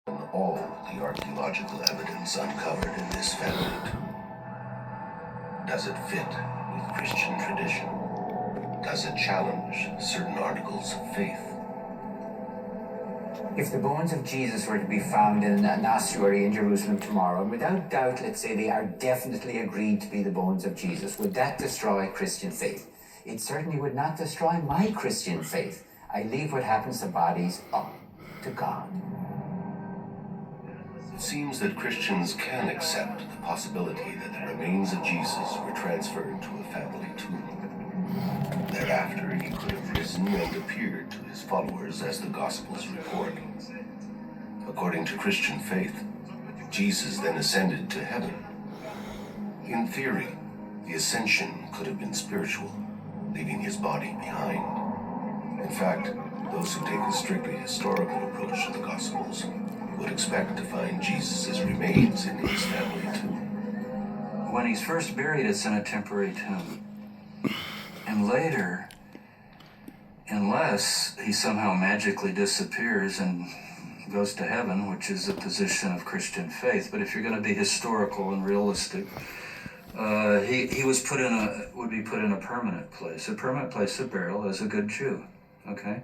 all the archaeological evidence uncovered in this family tomb? Does it fit with Christian tradition? Does it challenge certain articles of faith? If the bones of Jesus were to be found in an ossuary in Jerusalem tomorrow, and without doubt, let's say they are definitely agreed to be the bones of Jesus, would that destroy Christian faith? It certainly would not destroy my Christian faith. I leave what happens to bodies up to God. It seems that Christians can accept the possibility that the remains of Jesus were transferred to a family tomb. Thereafter, he could have risen and appeared to his followers as the Gospels report. According to Christian faith, Jesus then ascended to heaven. In theory, the ascension could have been spiritual, leaving his body behind. In fact, those who take a strictly historical approach to the Gospels would expect to find Jesus' remains in his family tomb. When he's first buried, it's in a temporary tomb. And later, unless he somehow magically disappears and goes to heaven, which is a position of Christian faith, but if you're going to be historical and realistic, he would be put in a permanent place of burial as a good Jew. Okay?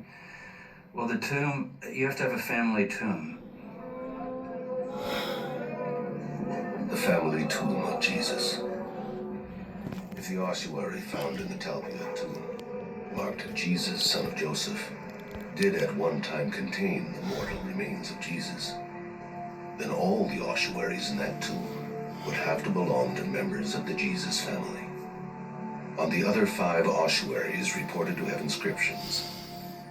Well, the tomb, you have to have a family tomb. The family tomb of Jesus. If the ossuary found in the Talpiot tomb, marked Jesus, son of Joseph, did at one time contain the mortal remains of Jesus, then all the ossuaries in that tomb would have to belong to members of the Jesus family. On the other 5 ossuaries reported to have inscriptions,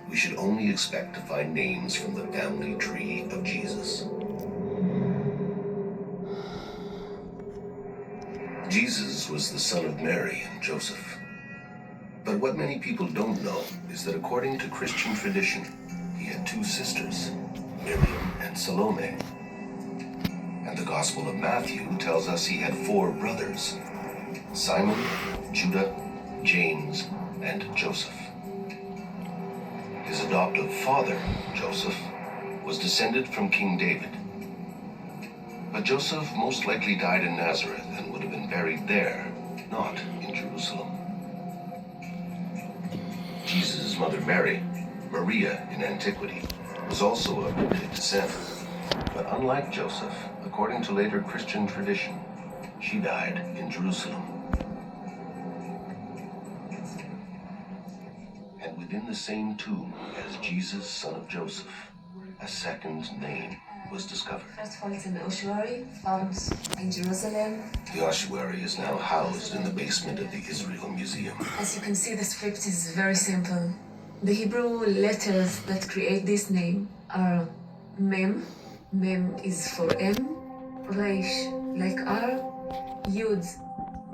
we should only expect to find names from the family tree of Jesus. Jesus was the son of Mary and Joseph. But what many people don't know is that according to Christian tradition, he had 2 sisters, Miriam and Salome. And the Gospel of Matthew tells us he had 4 brothers, Simon, Judah, James, and Joseph. His adoptive father, Joseph, was descended from King David. But Joseph most likely died in Nazareth and would have been buried there, not in Jerusalem. Jesus' mother Mary, Maria in antiquity, was also of Davidic descent. But unlike Joseph, according to later Christian tradition, she died in Jerusalem. And within the same tomb as Jesus, son of Joseph, a second name was discovered. First of all, it's an ossuary found in Jerusalem. The ossuary is now housed in the basement of the Israel Museum. As you can see, the script is very simple. The Hebrew letters that create this name are Mem. Mem is for M. Reish, like R. Yud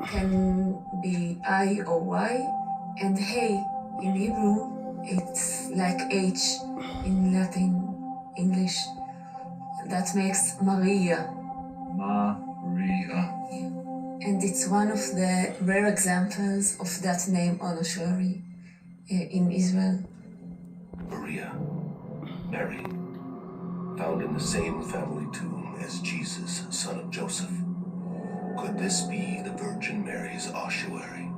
can be I or Y. And Hey in Hebrew, it's like H in Latin, English. That makes Maria. Maria. And it's one of the rare examples of that name on ossuary in Israel. Maria, Mary, found in the same family tomb as Jesus, son of Joseph. Could this be the Virgin Mary's ossuary?